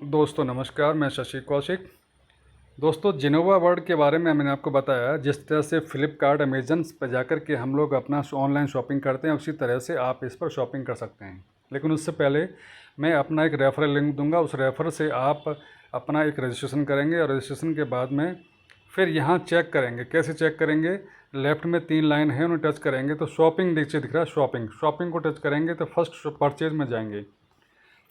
दोस्तों नमस्कार, मैं शशि कौशिक। दोस्तों जिनोवा वर्ल्ड के बारे में मैंने आपको बताया, जिस तरह से फ्लिपकार्ट अमेजन पर जाकर के हम लोग अपना ऑनलाइन शॉपिंग करते हैं, उसी तरह से आप इस पर शॉपिंग कर सकते हैं। लेकिन उससे पहले मैं अपना एक रेफरल लिंक दूंगा। उस रेफर से आप अपना एक रजिस्ट्रेशन करेंगे और रजिस्ट्रेशन के बाद में फिर यहाँ चेक करेंगे। कैसे चेक करेंगे? लेफ़्ट में 3 लाइन है, उन्हें टच करेंगे तो शॉपिंग नीचे दिख रहा है। शॉपिंग को टच करेंगे तो फर्स्ट परचेज में जाएंगे।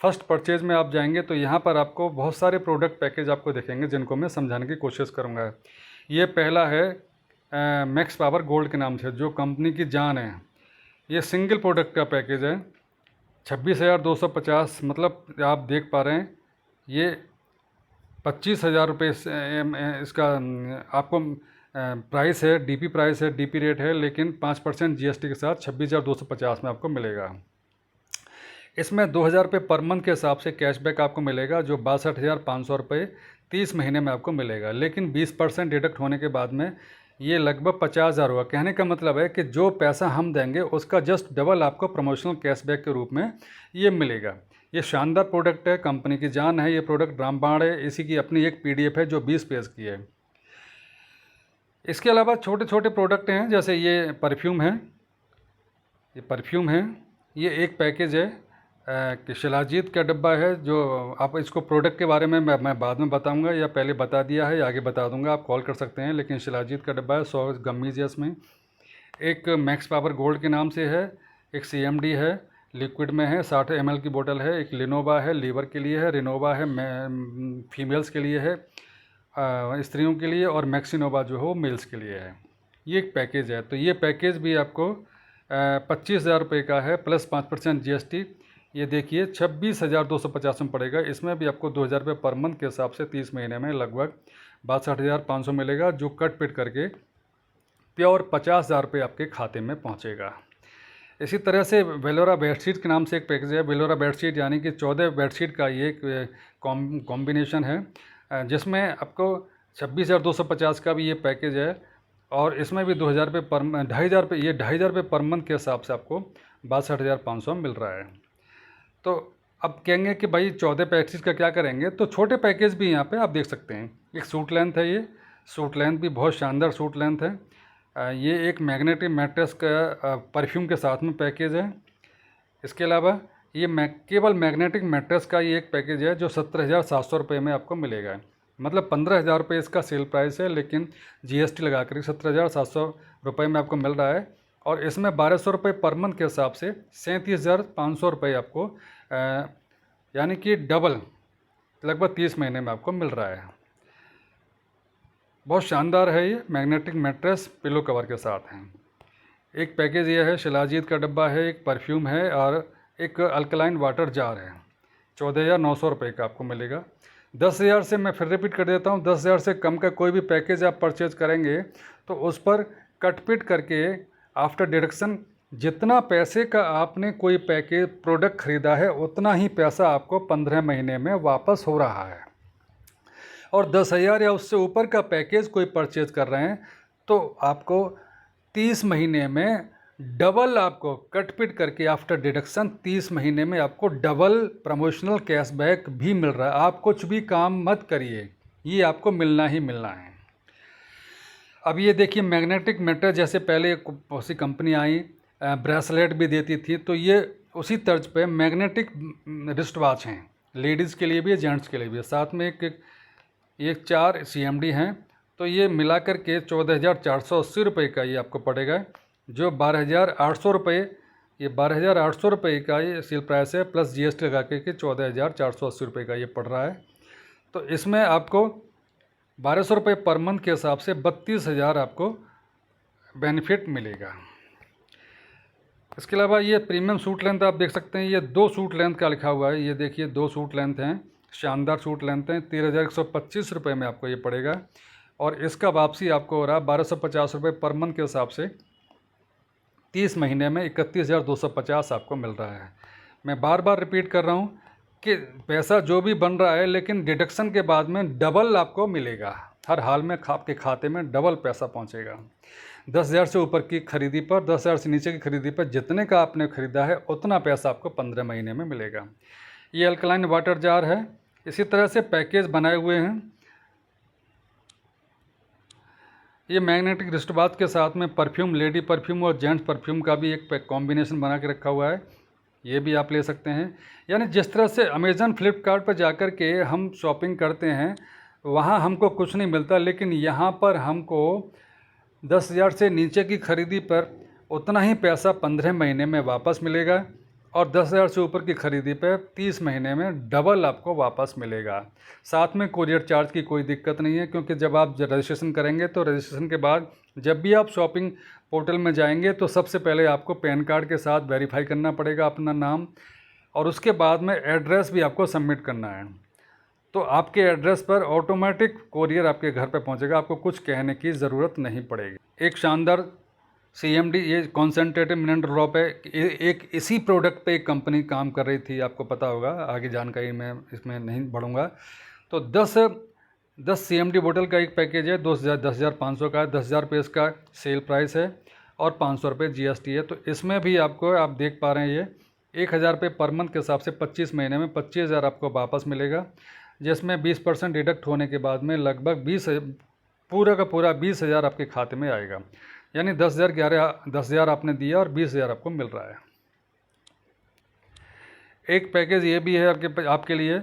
फर्स्ट परचेज में आप जाएंगे तो यहाँ पर आपको बहुत सारे प्रोडक्ट पैकेज आपको दिखेंगे, जिनको मैं समझाने की कोशिश करूँगा। ये पहला है मैक्स पावर गोल्ड के नाम से, जो कंपनी की जान है। ये सिंगल प्रोडक्ट का पैकेज है, 26,250। मतलब आप देख पा रहे हैं ये 25,000 रुपये इसका आपको प्राइस है, डीपी प्राइस है, डीपी रेट है, लेकिन 5% जीएसटी के साथ 26,250 में आपको मिलेगा। इसमें 2,000 रुपये पर मंथ के हिसाब से कैशबैक आपको मिलेगा, जो 62,500 रुपये 30 महीने में आपको मिलेगा। लेकिन 20% डिडक्ट होने के बाद में ये लगभग 50,000 हुआ। कहने का मतलब है कि जो पैसा हम देंगे उसका जस्ट डबल आपको प्रमोशनल कैशबैक के रूप में ये मिलेगा। ये शानदार प्रोडक्ट है, कंपनी की जान है। ये प्रोडक्ट रामबाण है। इसी की अपनी एक PDF है जो 20 पेज की है। इसके अलावा छोटे छोटे प्रोडक्ट हैं, जैसे ये परफ्यूम है। ये एक पैकेज है कि शिलाजीत का डब्बा है, जो आप इसको प्रोडक्ट के बारे में मैं बाद में बताऊंगा, या पहले बता दिया है या आगे बता दूंगा, आप कॉल कर सकते हैं। लेकिन शिलाजीत का डब्बा है, 100 गम्मीज है इसमें। एक मैक्स पावर गोल्ड के नाम से है, एक CMD है, लिक्विड में है, 60 ml की बोतल है। एक लिनोवा है, लीवर के लिए है। रिनोवा है, फीमेल्स के लिए है, स्त्रियों के लिए। और मैक्सिनोवा जो है वो मेल्स के लिए है। ये एक पैकेज है। तो ये पैकेज भी आपको 25,000 रुपये का है, प्लस 5% GST। ये देखिए 26,250 में पड़ेगा। इसमें भी आपको 2,000 रुपये पर मंथ के हिसाब से 30 महीने में लगभग 62,500 मिलेगा, जो कट पिट करके प्योर 50,000 रुपये आपके खाते में पहुंचेगा। इसी तरह से वेलोरा बेडशीट के नाम से एक पैकेज है। वेलोरा बेडशीट यानी कि 14 बेडशीट का ये एक कॉम्बिनेशन है, जिसमें आपको 26,250 का भी ये पैकेज है। और इसमें भी 2,000 रुपये पर 2,500 रुपये, ये 2,500 रुपये पर मंथ के हिसाब से आपको 62,500 मिल रहा है। तो अब कहेंगे कि भाई 14 पैकेज का क्या करेंगे? तो छोटे पैकेज भी यहाँ पे आप देख सकते हैं। एक सूट लेंथ है, ये सूट लेंथ भी बहुत शानदार सूट लेंथ है। ये एक मैग्नेटिक मैट्रेस का परफ्यूम के साथ में पैकेज है। इसके अलावा ये केवल मैग्नेटिक मैट्रेस का ये एक पैकेज है, जो 17,700 रुपये में आपको मिलेगा। मतलब 15,000 रुपये इसका सेल प्राइस है, लेकिन GST लगा कर 17,700 रुपये में आपको मिल रहा है। और इसमें 1,200 रुपये पर मंथ के हिसाब से 37,500 रुपये आपको यानी कि डबल लगभग 30 महीने में आपको मिल रहा है। बहुत शानदार है ये मैग्नेटिक मैट्रेस पिलो कवर के साथ हैं। एक पैकेज ये है, शिलाजीत का डब्बा है, एक परफ्यूम है, और एक अल्कलाइन वाटर जार है। 14,900 रुपये का आपको मिलेगा। 10,000 से, मैं फिर रिपीट कर देता हूँ, 10,000 से कम का कोई भी पैकेज आप परचेज करेंगे तो उस पर कटपिट करके आफ्टर डिडक्शन जितना पैसे का आपने कोई पैकेज प्रोडक्ट ख़रीदा है, उतना ही पैसा आपको 15 महीने में वापस हो रहा है। और 10,000 या उससे ऊपर का पैकेज कोई परचेज कर रहे हैं तो आपको 30 महीने में डबल आपको कटपिट करके आफ्टर डिडक्शन 30 महीने में आपको डबल प्रमोशनल कैशबैक भी मिल रहा है। आप कुछ भी काम मत करिए, ये आपको मिलना ही मिलना है। अब ये देखिए मैग्नेटिक मैट्रेस, जैसे पहले बहुत सी कंपनी आई ब्रेसलेट भी देती थी, तो ये उसी तर्ज पे मैग्नेटिक रिस्ट वॉच हैं, लेडीज़ के लिए भी है, जेंट्स के लिए भी है। साथ में एक 4 CMD हैं। तो ये मिला कर के 14,480 रुपये का ये आपको पड़ेगा, जो 12,800 रुपये, ये 12,800 रुपये का ये सेल प्राइस है, प्लस GST लगा के 14,480 रुपये का ये पड़ रहा है। तो इसमें आपको 1,200 रुपये पर मंथ के हिसाब से 32,000 आपको बेनिफिट मिलेगा। इसके अलावा ये प्रीमियम सूट लेंथ आप देख सकते हैं, ये 2 सूट लेंथ का लिखा हुआ है। ये देखिए 2 सूट लेंथ हैं, शानदार सूट लेंथ हैं। 13,125 रुपये में आपको ये पड़ेगा। और इसका वापसी आपको हो रहा है 1,250 रुपये पर मंथ के हिसाब से 30 महीने में 31,250 आपको मिल रहा है। मैं बार बार रिपीट कर रहा हूँ कि पैसा जो भी बन रहा है, लेकिन डिडक्शन के बाद में डबल आपको मिलेगा। हर हाल में आपके खाते में डबल पैसा पहुँचेगा। 10,000 से ऊपर की खरीदी पर, 10,000 से नीचे की खरीदी पर जितने का आपने ख़रीदा है उतना पैसा आपको 15 महीने में मिलेगा। ये अल्कलाइन वाटर जार है। इसी तरह से पैकेज बनाए हुए हैं। ये मैग्नेटिक रिस्टवॉच के साथ में परफ्यूम, लेडी परफ्यूम और जेंट्स परफ्यूम का भी एक कॉम्बिनेशन बना के रखा हुआ है, ये भी आप ले सकते हैं। यानी जिस तरह से अमेज़न फ्लिपकार्ट पर जाकर के हम शॉपिंग करते हैं वहाँ हमको कुछ नहीं मिलता, लेकिन यहाँ पर हमको 10,000 से नीचे की खरीदी पर उतना ही पैसा 15 महीने में वापस मिलेगा और 10,000 से ऊपर की खरीदी पे 30 महीने में डबल आपको वापस मिलेगा। साथ में कुरियर चार्ज की कोई दिक्कत नहीं है, क्योंकि जब आप रजिस्ट्रेशन करेंगे तो रजिस्ट्रेशन के बाद जब भी आप शॉपिंग पोर्टल में जाएंगे तो सबसे पहले आपको पैन कार्ड के साथ वेरीफाई करना पड़ेगा अपना नाम, और उसके बाद में एड्रेस भी आपको सबमिट करना है। तो आपके एड्रेस पर ऑटोमेटिक कोरियर आपके घर पर पहुंचेगा, आपको कुछ कहने की ज़रूरत नहीं पड़ेगी। एक शानदार CMD, ये कॉन्सेंट्रेटेड मिनरल ड्रॉप है। एक इसी प्रोडक्ट पे एक कंपनी काम कर रही थी, आपको पता होगा, आगे जानकारी मैं इसमें नहीं बढ़ूँगा। तो 10 CMD बोतल का एक पैकेज है, 10,500 का है, 10,000 रुपये इसका सेल प्राइस है और 500 रुपये GST है। तो इसमें भी आपको, आप देख पा रहे हैं, ये 1,000 रुपये पर मंथ के हिसाब से 25 महीने में 25,000 आपको वापस मिलेगा, जिसमें 20% डिडक्ट होने के बाद में लगभग 20, पूरा का पूरा 20,000 आपके खाते में आएगा। यानी 10,000 आपने दिया और 20,000 आपको मिल रहा है। एक पैकेज ये भी है आपके लिए,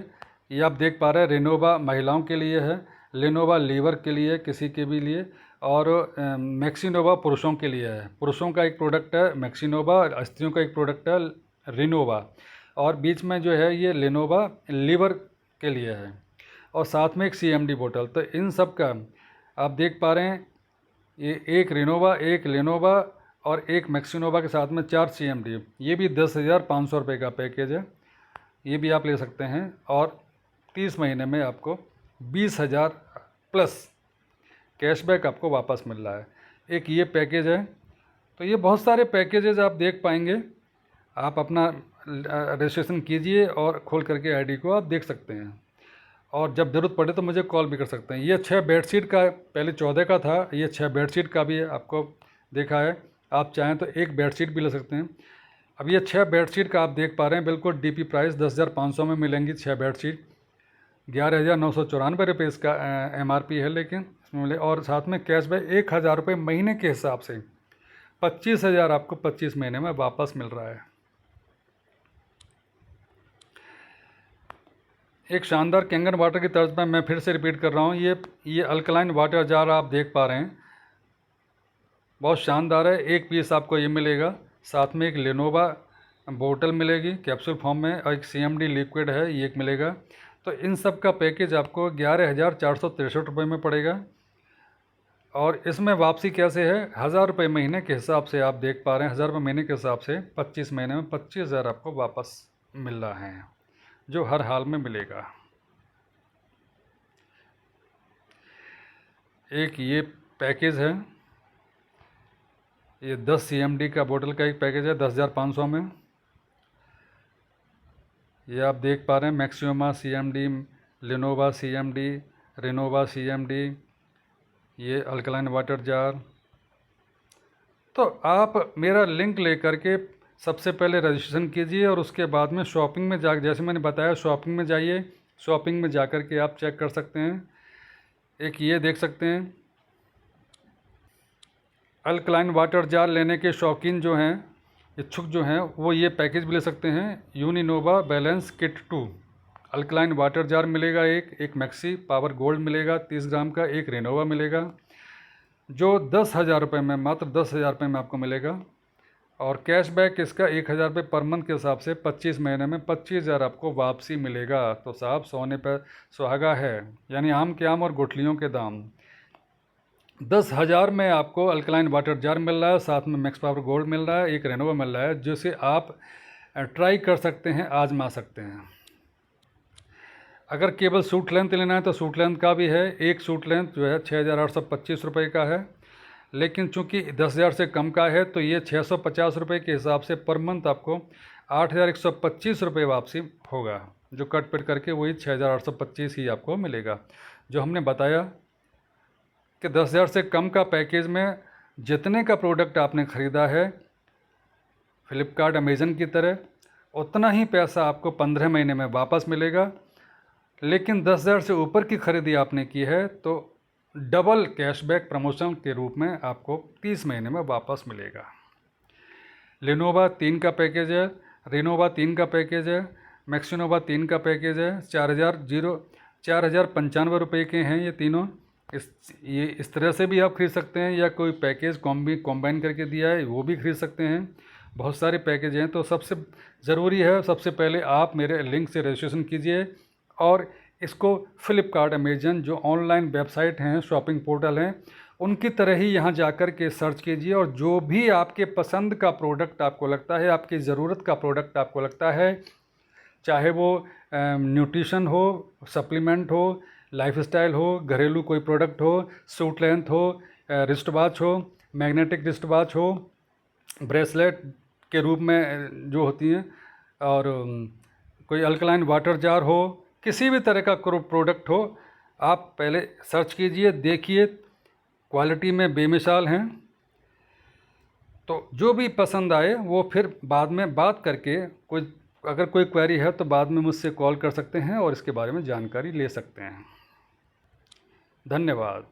ये आप देख पा रहे हैं, रेनोवा महिलाओं के लिए है, लेनोवा लीवर के लिए, किसी के भी लिए, और मैक्सिनोवा पुरुषों के लिए है। पुरुषों का एक प्रोडक्ट है मैक्सिनोवा, स्त्रियों का एक प्रोडक्ट है रेनोवा, और बीच में जो है ये लेनोवा लीवर के लिए है, और साथ में एक CMD बोतल। तो इन सब का आप देख पा रहे हैं, ये एक रेनोवा, एक लेनोवा और एक मैक्सिनोवा के साथ में 4 CMD, ये भी 10,500 रुपये का पैकेज है, ये भी आप ले सकते हैं। और 30 महीने में आपको 20,000 प्लस कैशबैक आपको वापस मिल रहा है। एक ये पैकेज है। तो ये बहुत सारे पैकेजेज आप देख पाएंगे। आप अपना रजिस्ट्रेशन कीजिए और खोल करके ID को आप देख सकते हैं, और जब ज़रूरत पड़े तो मुझे कॉल भी कर सकते हैं। ये 6 बेडशीट का, पहले 14 का था, ये 6 बेडशीट का भी आपको देखा है। आप चाहें तो एक बेडशीट भी ले सकते हैं। अब ये 6 बेडशीट का आप देख पा रहे हैं, बिल्कुल DP प्राइस 10,500 में मिलेंगी 6 बेडशीट। 11,994 रुपये इसका MRP है, लेकिन इसमें मिले, और साथ में कैशबैक 1,000 रुपये महीने के हिसाब से 25,000 आपको 25 महीने में वापस मिल रहा है। एक शानदार कैंगन वाटर की तर्ज पर मैं फिर से रिपीट कर रहा हूँ, ये अल्कलाइन वाटर जार आप देख पा रहे हैं, बहुत शानदार है। एक पीस आपको ये मिलेगा, साथ में एक लेनोवा बोतल मिलेगी कैप्सूल फॉर्म में, और एक CMD लिक्विड है, ये एक मिलेगा। तो इन सब का पैकेज आपको 11,463 रुपये में पड़ेगा। और इसमें वापसी कैसे है, 1,000 रुपये महीने के हिसाब से आप देख पा रहे हैं, 1,000 रुपये महीने के हिसाब से 25 महीने में 25,000 आपको वापस मिल रहा है, जो हर हाल में मिलेगा। एक ये पैकेज है, ये 10 CMD का बोतल का एक पैकेज है 10,500 में। ये आप देख पा रहे हैं maxima CMD, Lenovo CMD, Renova CMD, ये अल्कलाइन वाटर जार। तो आप मेरा लिंक लेकर के सबसे पहले रजिस्ट्रेशन कीजिए, और उसके बाद में शॉपिंग में जा, जैसे मैंने बताया, शॉपिंग में जाइए, शॉपिंग में जा कर के आप चेक कर सकते हैं। एक ये देख सकते हैं, अल्कलाइन वाटर जार लेने के शौकीन जो हैं, इच्छुक जो हैं, वो ये पैकेज भी ले सकते हैं। Uninova balance kit 2 alkaline water jar मिलेगा, एक मैक्सी पावर गोल्ड मिलेगा 30 ग्राम का, एक रेनोवा मिलेगा, जो 10,000 रुपये में, मात्र 10,000 रुपये में आपको मिलेगा। और कैशबैक इसका 1,000 रुपये पर मंथ के हिसाब से 25 महीने में 25,000 आपको वापसी मिलेगा। तो साहब सोने पर सुहागा है, यानी आम के आम और गुठलियों के दाम। 10,000 में आपको अल्कलाइन वाटर जार मिल रहा है, साथ में मैक्स पावर गोल्ड मिल रहा है, एक रेनोवा मिल रहा है, जिसे आप ट्राई कर सकते हैं, आजमा सकते हैं। अगर केवल सूट लेंथ लेना है तो सूट लेंथ का भी है। एक सूट लेंथ जो है 6,825 रुपये का है, लेकिन चूंकि 10,000 से कम का है तो ये 650 रुपये के हिसाब से पर मंथ आपको 8,125 रुपये वापसी होगा, जो कट पिट करके वही 6,825 ही आपको मिलेगा। जो हमने बताया कि 10,000 से कम का पैकेज में जितने का प्रोडक्ट आपने ख़रीदा है फ्लिपकार्ट अमेज़न की तरह, उतना ही पैसा आपको 15 महीने में वापस मिलेगा। लेकिन 10,000 से ऊपर की खरीदी आपने की है तो डबल कैशबैक प्रमोशन के रूप में आपको 30 महीने में वापस मिलेगा। लेनोवा 3 का पैकेज है, रेनोवा 3 का पैकेज है, मैक्सिनोवा 3 का पैकेज है। 4,095 रुपये के हैं ये तीनों। इस तरह से भी आप खरीद सकते हैं, या कोई पैकेज कॉम्बाइन करके दिया है वो भी खरीद सकते हैं। बहुत सारे पैकेज हैं। तो सबसे ज़रूरी है, सबसे पहले आप मेरे लिंक से रजिस्ट्रेशन कीजिए और इसको फ्लिपकार्ट, अमेजन जो ऑनलाइन वेबसाइट हैं, शॉपिंग पोर्टल हैं, उनकी तरह ही यहाँ जाकर के सर्च कीजिए और जो भी आपके पसंद का प्रोडक्ट आपको लगता है, आपकी ज़रूरत का प्रोडक्ट आपको लगता है, चाहे वो न्यूट्रिशन हो, सप्लीमेंट हो, लाइफस्टाइल हो, घरेलू कोई प्रोडक्ट हो, सूट लेंथ हो, रिस्ट वॉच हो, मैग्नेटिक रिस्ट वॉच हो, ब्रेसलेट के रूप में जो होती हैं, और कोई अल्कलाइन वाटर जार हो, किसी भी तरह का प्रोडक्ट हो, आप पहले सर्च कीजिए, देखिए, क्वालिटी में बेमिसाल हैं। तो जो भी पसंद आए वो फिर बाद में बात करके, अगर कोई क्वेरी है तो बाद में मुझसे कॉल कर सकते हैं और इसके बारे में जानकारी ले सकते हैं। धन्यवाद।